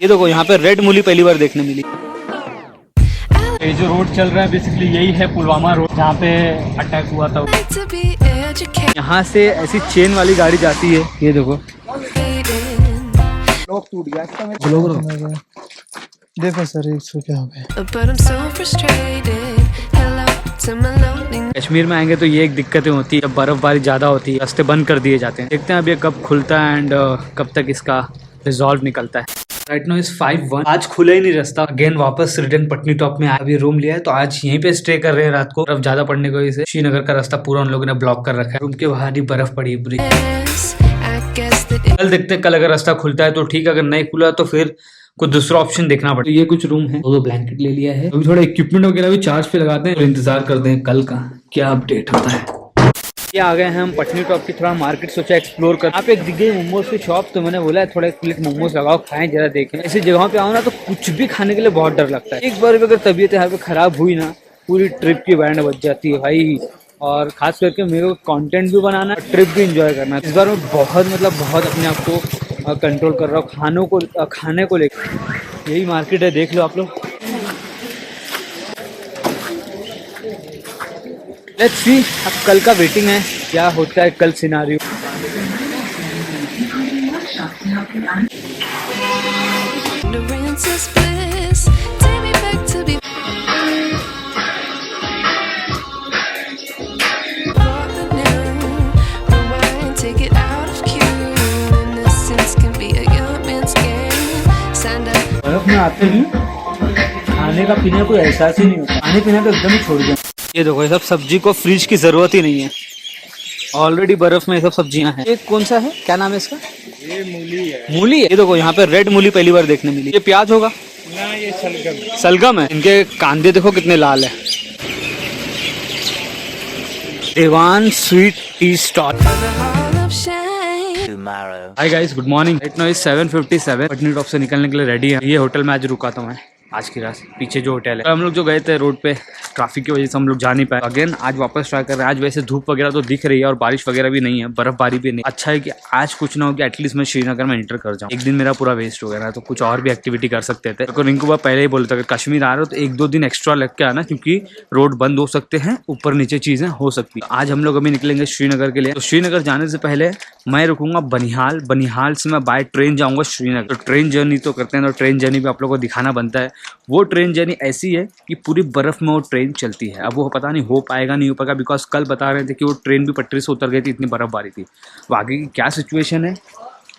ये देखो यहाँ पे रेड मूली पहली बार देखने मिली। ये जो रोड चल रहा है बेसिकली यही है पुलवामा रोड, जहाँ पे अटैक हुआ था। यहाँ से ऐसी चेन वाली गाड़ी जाती है, ये देखो लोग टूट गया इसका। देखो सर इसको क्या हो गया। कश्मीर में आएंगे तो ये एक दिक्कतें होती है, जब बर्फबारी ज्यादा होती है रास्ते बंद कर दिए जाते हैं। देखते हैं अब ये कब खुलता है एंड कब तक इसका रिजॉल्व निकलता है। Right now is 5:01। आज खुला ही नहीं रास्ता। अगेन वापस रिटर्न पटनी टॉप में अभी रूम लिया है, तो आज यहीं पे स्टे कर रहे हैं रात को। बर्फ ज्यादा पड़ने की वजह से श्रीनगर का रास्ता पूरा उन लोगों ने ब्लॉक कर रखा है। रूम के बाहर ही बर्फ पड़ी है पूरी। कल देखते हैं, कल अगर रास्ता खुलता है तो ठीक, अगर नहीं खुला तो फिर कुछ दूसरा ऑप्शन देखना पड़ेगा। ये कुछ रूम है, दो ब्लैंकेट ले लिया है। अभी थोड़ा इक्विपमेंट वगैरह भी चार्ज पे लगाते हैं और इंतजार करते हैं कल का क्या अपडेट होता है। ये आ गए हैं हम पटनी टॉप की थोड़ा मार्केट, सोचा एक्सप्लोर कर। आप एक दिख गई मोमोज की शॉप, तो मैंने बोला थोड़ा एक प्लेट मोमोज लगाओ, खाएं जरा देखें। ऐसी जगहों पे आओ ना तो कुछ भी खाने के लिए बहुत डर लगता है। एक बार भी अगर तबीयत यहाँ पे खराब हुई ना, पूरी ट्रिप की बैंड बज जाती है भाई। और खास करके मेरे को कंटेंट भी बनाना, ट्रिप भी एंजॉय करना। इस बार मैं बहुत अपने आप को कंट्रोल कर रहा हूँ खाने को लेकर। यही मार्केट है, देख लो आप लोग। लेट्स सी, अब कल का वेटिंग है, क्या होता है कल सिनारियो। बर्फ में आते ही खाने का पीने कोई एहसास ही नहीं होता, खाने पीने तो एकदम ही छोड़ दिया। ये देखो, ये सब सब्जी को फ्रिज की जरूरत ही नहीं है, ऑलरेडी बर्फ में ये सब सब्जियां हैं। ये कौन सा है, क्या नाम है इसका? ये मूली है। मूली है। ये देखो यहाँ पे रेड मूली पहली बार देखने मिली। ये प्याज होगा ना, ये सलगम। सलगम है। इनके कांदे देखो कितने लाल है। देवान sweet tea stall. Hi guys, good morning. Right now is 7:57। Patni top से निकलने के लिए रेडी है। ये होटल में आज रुका था मैं आज की रात, पीछे जो होटल है। हम लोग जो गए थे रोड पे ट्रैफिक की वजह से हम लोग जा नहीं पाए। अगेन आज वापस ट्राई कर रहे हैं। आज वैसे धूप वगैरह तो दिख रही है और बारिश वगैरह भी नहीं है, बर्फबारी भी नहीं। अच्छा है कि आज कुछ ना हो कि एटलीस्ट मैं श्रीनगर में एंटर कर जाऊँ। एक दिन मेरा पूरा वेस्ट हो गया ना, तो कुछ और भी एक्टिविटी कर सकते थे। तो रिंकू बाबा पहले ही बोलता था, कश्मीर आ रहे हो तो 1-2 दिन एक्स्ट्रा लग के आना, क्योंकि रोड बंद हो सकते हैं, ऊपर नीचे चीजें हो सकती है। आज हम लोग अभी निकलेंगे श्रीनगर के लिए। तो श्रीनगर जाने से पहले मैं रुकूंगा बनिहाल। बनिहाल से मैं बाय ट्रेन जाऊंगा श्रीनगर। तो ट्रेन जर्नी तो करते हैं, तो ट्रेन जर्नी भी आप लोगों को दिखाना बनता है। वो ट्रेन जर्नी ऐसी है कि पूरी बर्फ में वो ट्रेन चलती है। अब वो पता नहीं हो पाएगा नहीं हो पाएगा, बिकॉज कल बता रहे थे कि वो ट्रेन भी पटरी से उतर गई थी, इतनी बर्फबारी थी। वो आगे की क्या सिचुएशन है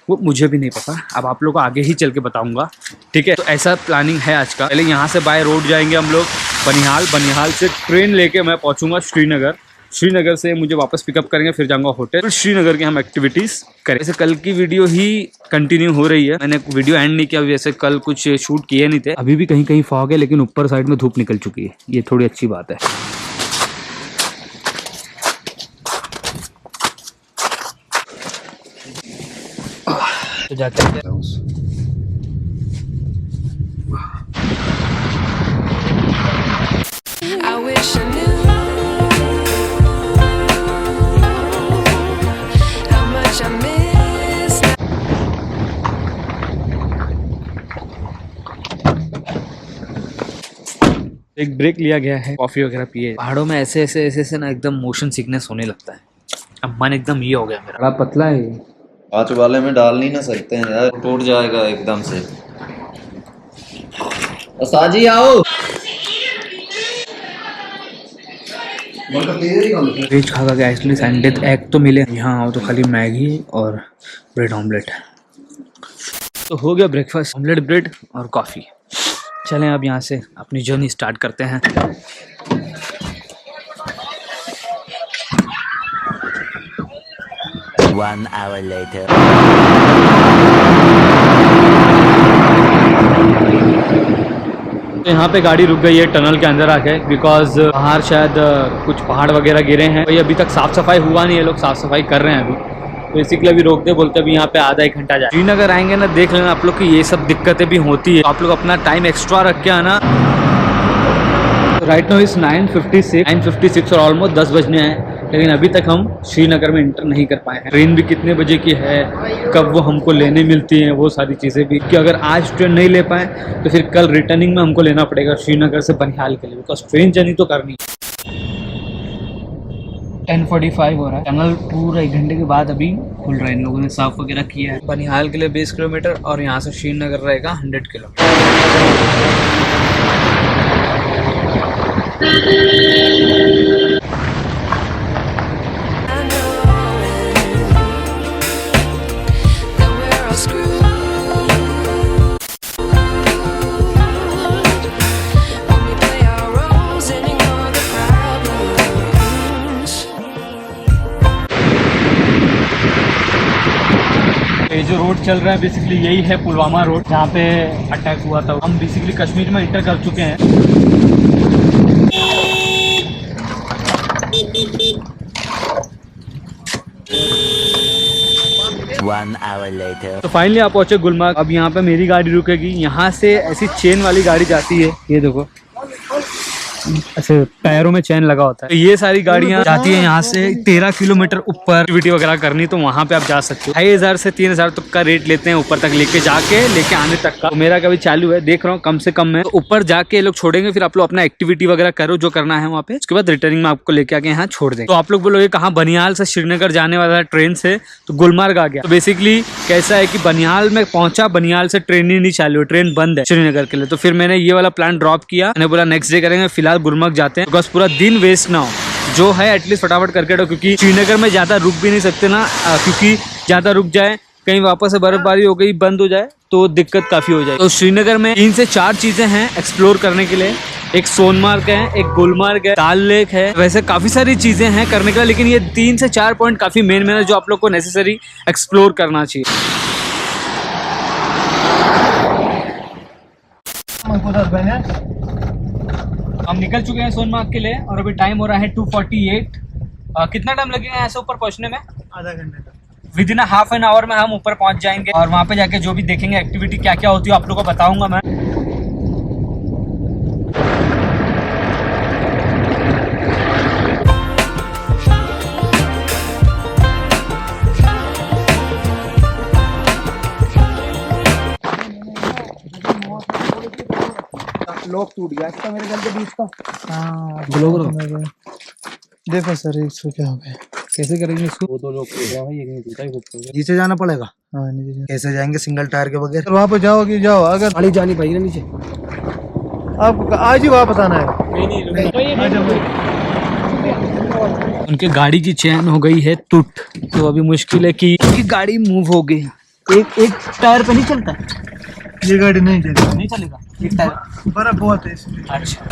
वो मुझे भी नहीं पता, अब आप लोग को आगे ही चल के बताऊंगा, ठीक है। तो ऐसा प्लानिंग है आज का। पहले यहाँ से बाय रोड जाएंगे हम लोग बनिहाल। बनिहाल से ट्रेन लेके मैं पहुँचूंगा श्रीनगर। श्रीनगर से मुझे वापस पिकअप करेंगे, फिर जाऊंगा होटल। फिर श्रीनगर की हम एक्टिविटीज करें। वैसे कल की वीडियो ही कंटिन्यू हो रही है, मैंने वीडियो एंड नहीं किया। वैसे कल कुछ शूट किए नहीं थे। अभी भी कहीं कहीं फॉग है, लेकिन ऊपर साइड में धूप निकल चुकी है, ये थोड़ी अच्छी बात है। तो जाते हैं। एक ब्रेक लिया गया है, कॉफी वगैरह पिए। पहाड़ों में ऐसे ना एकदम मोशन सिकनेस होने लगता है। अब मन एकदम ये हो गया मेरा, बड़ा पतला है। कांच वाले में डाल नहीं ना सकते हैं यार, टूट जाएगा एकदम से। साजी आओ। वेज खा गया इसलिए संडे एग तो मिले। यहाँ आओ तो खाली मैगी और ब्रेड ऑमलेट। तो हो गया ब्रेकफास्ट, ऑमलेट ब्रेड और कॉफ़ी। चलें अब यहाँ से अपनी जर्नी स्टार्ट करते हैं। One hour later. तो यहाँ पे गाड़ी रुक गई है टनल के अंदर आके, बिकॉज बाहर शायद कुछ पहाड़ वगैरह गिरे हैं। भाई अभी तक साफ सफाई हुआ नहीं है, लोग साफ सफाई कर रहे हैं अभी, तो इसी के लिए अभी रोकते बोलते अभी यहाँ पे आधा 1 घंटा जाए। श्रीनगर आएंगे ना, देख लेना आप लोग कि ये सब दिक्कतें भी होती है, तो आप लोग अपना टाइम एक्स्ट्रा रख के आना। राइट नाउ इज 9:56 और ऑलमोस्ट 10 बजने हैं। लेकिन अभी तक हम श्रीनगर में इंटर नहीं कर पाए हैं। ट्रेन भी कितने बजे की है, कब वो हमको लेने मिलती है, वो सारी चीज़ें भी, कि अगर आज ट्रेन नहीं ले पाए तो फिर कल रिटर्निंग में हमको लेना पड़ेगा श्रीनगर से बनिहाल के लिए, बिकॉज ट्रेन जर्नी तो करनी है। 10:45 हो रहा है। टनल पूरा 1 घंटे के बाद अभी खुल रहा है, इन लोगों ने साफ वगैरह किया है। बनिहाल के लिए 20 किलोमीटर और यहाँ से श्रीनगर रहेगा 100 किलोमीटर। ये जो रोड चल रहा है बेसिकली यही है पुलवामा रोड, जहाँ पे अटैक हुआ था। हम बेसिकली कश्मीर में इंटर कर चुके हैं। One hour later. तो फाइनली आप पहुंचे गुलमर्ग। अब यहाँ पे मेरी गाड़ी रुकेगी। यहाँ से ऐसी चेन वाली गाड़ी जाती है, ये देखो ऐसे टायरों में चैन लगा होता है। तो ये सारी गाड़ियाँ जाती है यहाँ से 13 किलोमीटर ऊपर। एक्टिविटी वगैरह करनी तो वहाँ पे आप जा सकते हो। 2500 से 3000 तक का रेट लेते हैं ऊपर तक लेके आने तक का। तो मेरा कभी चालू है, देख रहा हूँ कम से कम में। तो ऊपर जाके ये लोग छोड़ेंगे, फिर आप लोग अपना एक्टिविटी वगैरह करो जो करना है वहाँ पे। उसके बाद रिटर्निंग में आपको लेके आके यहाँ छोड़ देंगे। तो आप लोग बोलोगे कहाँ, बनिहाल से श्रीनगर जाने वाला ट्रेन से, तो गुलमर्ग आ गया। तो बेसिकली कैसा है कि बनिहाल में पहुंचा, बनिहाल से ट्रेन ही नहीं चालू है, ट्रेन बंद है श्रीनगर के लिए। तो फिर मैंने ये वाला प्लान ड्रॉप किया। मैंने बोला नेक्स्ट डे करेंगे, फिलहाल गुलमर्ग जाते हैं, बिकॉज पूरा दिन वेस्ट ना हो। जो है एटलीस्ट फटाफट करके दो, क्योंकि श्रीनगर में ज़्यादा रुक भी नहीं सकते ना, क्योंकि ज़्यादा रुक जाए कहीं वापस से बर्फबारी हो गई, बंद हो जाए तो दिक्कत काफ़ी हो जाए। तो श्रीनगर में 3 से 4 चीज़ें हैं एक्सप्लोर करने के लिए। एक सोनमार्ग है, एक गुलमर्ग है, दाल लेक है, वैसे काफ़ी सारी चीज़ें हैं करने के लिए, लेकिन ये 3 से 4 पॉइंट काफ़ी मेन है जो आप लोग को नेसेसरी एक्सप्लोर करना चाहिए। हम निकल चुके हैं सोनमार्ग के लिए और अभी टाइम हो रहा है 2:48। कितना टाइम लगेगा यहाँ से ऊपर पहुँचने में? आधा घंटे तक। विदिन हाफ एन आवर में हम ऊपर पहुँच जाएंगे और वहाँ पे जाके जो भी देखेंगे एक्टिविटी क्या क्या होती है आप लोग को बताऊंगा मैं। लॉक टूट गया इसका, मेरे घर के बीच का। हाँ ग्लो देखो सर इसको क्या हो गया, कैसे करेंगे इसको? वो तो लॉक टूट गया भाई, ये टूटा ही। नीचे जाना पड़ेगा। हाँ नीचे कैसे जाएंगे सिंगल टायर के बगैर? वहाँ पे जाओगे, जाओ अगर गाड़ी जानी पड़ेगी ना नीचे। आपको आज ही वापस आना है। उनके गाड़ी की चैन हो गई है टूट, तो अभी मुश्किल है कि गाड़ी मूव हो गई। एक टायर पे नहीं चलता, ये गाड़ी नहीं चलेगी। नहीं चलेगा एक टायर, बर्फ बहुत है इसलिए। अच्छा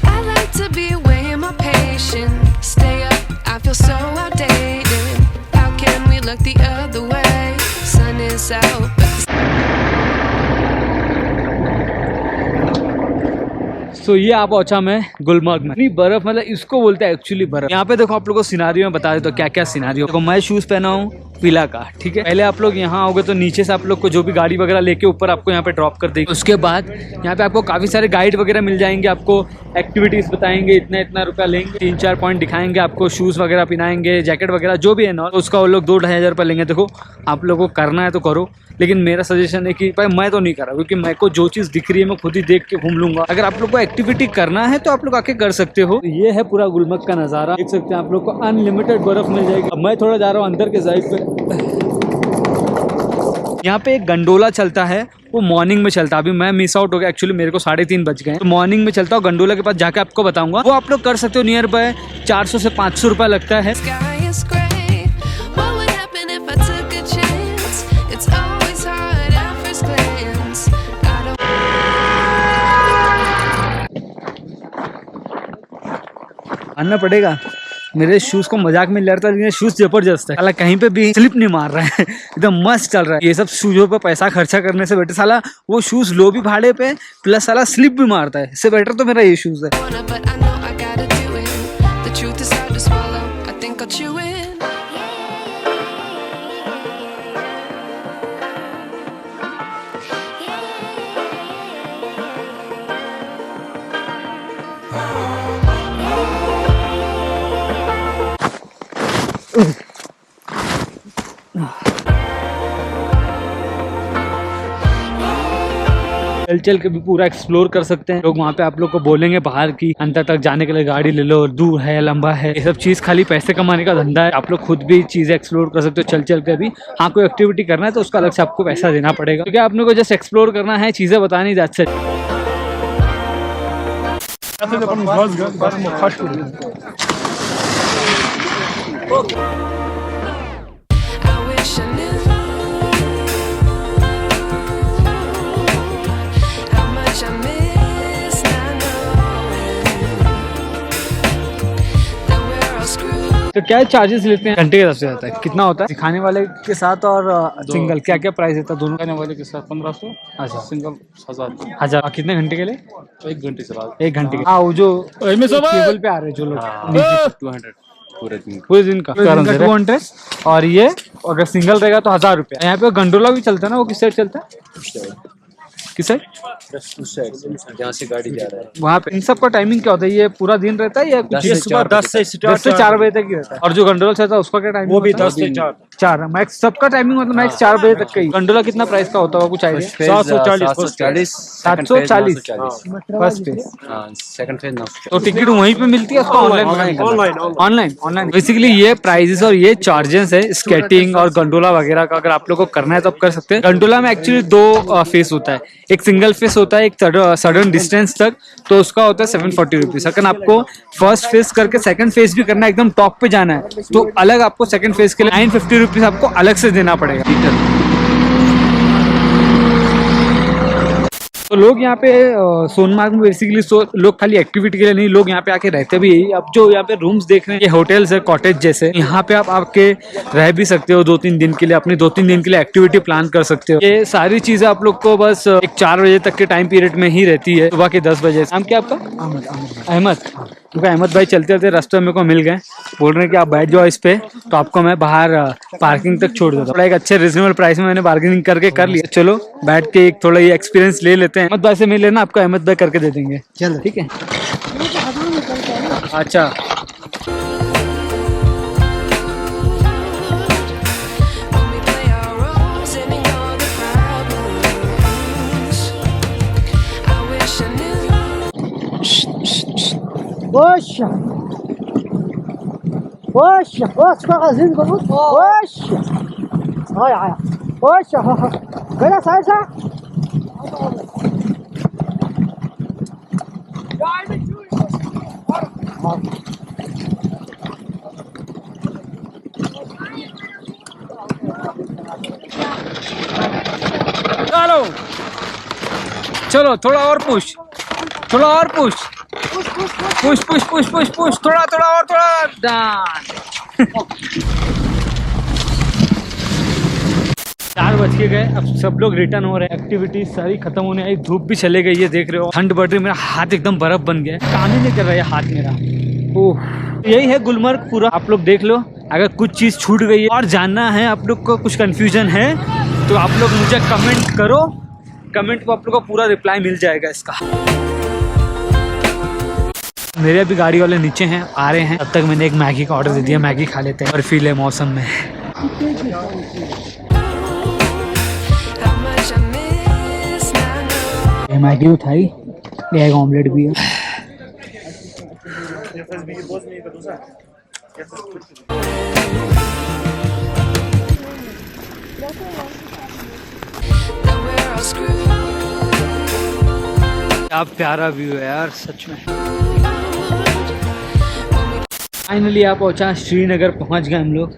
I like to be away in my patience. Stay up, I feel so outdated. How can we look the other way? Sun is out, but तो ये आप पहुंचा मैं गुलमर्ग में। नहीं बर्फ मतलब इसको बोलते हैं एक्चुअली बर्फ। यहाँ पे देखो आप लोगों को सिनारियो में बता देता हूँ क्या क्या सिनारियो। देखो मैं शूज पहना हूँ पीला का, ठीक है। पहले आप लोग यहाँ आओगे तो नीचे से आप लोग को जो भी गाड़ी वगैरह लेके ऊपर आपको यहाँ पे ड्रॉप कर देगी। उसके बाद यहाँ पे आपको काफी सारे गाइड वगैरह मिल जाएंगे, आपको एक्टिविटीज बताएंगे, इतना रुपया लेंगे, 3-4 पॉइंट दिखाएंगे आपको, शूज वगैरह पहनाएंगे, जैकेट वगैरह जो भी है ना, उसका वो लोग 2-2,500 रुपये लेंगे। देखो आप लोगों को करना है तो करो, लेकिन मेरा सजेशन है कि भाई मैं तो नहीं कर रहा, क्योंकि मेरे को जो चीज़ दिख रही है मैं खुद ही देख के घूम लूंगा। अगर आप लोग को एक्टिविटी करना है तो आप लोग आके कर सकते हो। ये है पूरा गुलमर्ग का नज़ारा, देख सकते हैं आप लोग को अनलिमिटेड बर्फ मिल जाएगी। अब मैं थोड़ा जा रहा हूँ अंदर के साइड पे। यहाँ पे एक गंडोला चलता है, वो मॉर्निंग में चलता है। अभी मैं मिस आउट हो गया, एक्चुअली मेरे को 3:30 बज गए, तो मॉर्निंग में चलता हूँ। गंडोला के पास जाके आपको बताऊंगा, वो आप लोग कर सकते हो। नियर बाय 400 से 500 रुपये लगता है। sky is gray. What would happen if I took a chance? It's always hard at first glance. I don't आना पड़ेगा। मेरे शूज को मजाक में ले रहा था, लेकिन शूज जबरदस्त है साला, कहीं पे भी स्लिप नहीं मार रहा है, एकदम मस्त चल रहा है। ये सब शूजों पे पैसा खर्चा करने से बेटर साला वो शूज लो भी भाड़े पे, प्लस साला स्लिप भी मारता है, इससे बेटर तो मेरा ये शूज है। wanna, but I know I gotta do it. The truth is hard to swallow. I think I'll chew it. चल चल के भी पूरा एक्सप्लोर कर सकते हैं। लोग वहाँ पे आप लोग को बोलेंगे बाहर की अंदर तक जाने के लिए गाड़ी ले लो, दूर है, लंबा है, ये सब चीज खाली पैसे कमाने का धंधा है। आप लोग खुद भी चीजें एक्सप्लोर कर सकते हो चल चल के भी। हाँ, कोई एक्टिविटी करना है तो उसका अलग से आपको पैसा देना पड़ेगा, क्योंकि आपने को जस्ट एक्सप्लोर करना है, चीजें बतानी जाती है। I wish I knew how much I miss not knowing that we're all screwed. तो क्या चार्जेस लेते हैं घंटे के हिसाब से जाता है? कितना होता है सिखाने वाले के साथ और सिंगल? क्या क्या प्राइस रहता है दोनों? खाने वाले के साथ 1500, अच्छा, सिंगल 1000। 1000। कितने घंटे के लिए? 1 घंटे चला 1 घंटे के। हाँ, वो जो केबल पे आ रहे हैं जो लोग, 200 पूरे दिन का। पूरे दिन का 200। और ये अगर सिंगल रहेगा तो 1000 रुपया। यहाँ पे गंडोला भी चलता है ना, वो किस साइड चलता है? किस साइड? जहाँ से गाड़ी जा रहा है वहाँ पे। इन सब का टाइमिंग क्या होता है? ये पूरा दिन रहता है या कुछ? 10 से 4 10 से 4 बजे तक ही रहता है। और जो गंडोला चलता है उसका क्या टाइमिंग? वो भी 10 से 4 मैक्स। सबका टाइमिंग मतलब मैक्स 4 बजे तक का ही। गंडोला कितना प्राइस का होता है कुछ idea? 740 740 first phase. Second phase 900। तो टिकट वहीं पे मिलती है, उसका ऑनलाइन? ऑनलाइन। बेसिकली ये प्राइजेस और ये चार्जेस है स्केटिंग और गंडोला वगैरह का। अगर आप लोग को करना है तो आप कर सकते हैं। गंडोला में एक्चुअली 2 फेस होता है, एक सिंगल फेस होता है, एक सडन डिस्टेंस तक, तो उसका होता है 740 रुपीज। अगर आपको फर्स्ट फेस करके सेकंड फेस भी करना है, एकदम टॉप पे जाना है, तो अलग आपको सेकंड फेस के लिए 950 रुपीज आपको अलग से देना पड़ेगा। तो लोग यहाँ पे सोनमार्ग में बेसिकली लोग खाली एक्टिविटी के लिए नहीं, लोग यहाँ पे आके रहते भी यही। अब जो यहाँ पे रूम्स देख रहे हैं, ये होटल्स है कॉटेज जैसे। यहाँ पे आप आके रह भी सकते हो 2-3 दिन के लिए, अपनी 2-3 दिन के लिए एक्टिविटी प्लान कर सकते हो। ये सारी चीजें आप लोग को बस एक 4 बजे तक के टाइम पीरियड में ही रहती है, सुबह के 10 बजे। नाम क्या आपका? अहमद। क्योंकि अहमद भाई चलते चलते रास्ते में मेरे को मिल गए, बोल रहे हैं कि आप बैठ जाओ इस पे, तो आपको मैं बाहर पार्किंग तक छोड़ देता हूँ। थोड़ा एक अच्छे रिजनेबल प्राइस में मैंने बार्गेनिंग करके कर लिया। चलो बैठ के एक थोड़ा ये एक्सपीरियंस ले लेते हैं। अहमद भाई से मिल लेना, आपको अहमद भाई करके दे देंगे। चलो ठीक है। अच्छा, When we play our roles and ignore the problems. I wish I knew. Poxa! Poxa! Poxa, fica fazendo como? Poxa! Olha, olha. Poxa! Olha só, já! चलो चलो, थोड़ा और पुश, थोड़ा और push, push push push push push, थोड़ा थोड़ा और, थोड़ा डान। 4 बज के गए, अब सब लोग रिटर्न हो रहे हैं। एक्टिविटी सारी खत्म होने आई, धूप भी चले गई है, देख रहे हो। ठंड बढ़ रही, मेरा हाथ एकदम बर्फ बन गया है, काम ही नहीं कर रहा है हाथ मेरा। ओह, यही है गुलमर्ग पूरा। आप लोग देख लो, अगर कुछ चीज़ छूट गई है और जानना है आप लोग को, कुछ कंफ्यूजन है, तो आप लोग मुझे कमेंट करो। कमेंट को आप लोग को पूरा रिप्लाई मिल जाएगा इसका। मेरे अभी गाड़ी वाले नीचे हैं, आ रहे हैं। तब तक मैंने एक मैगी का ऑर्डर दे दिया, मैगी खा लेते हैं। बर्फीले मौसम में How much I miss not knowing. ये मैगी उठाई, एग ऑमलेट भी है। That we're all screwed. क्या प्यारा व्यू है यार सच में। फाइनली आप पहुंचा, श्रीनगर पहुंच गए हम लोग।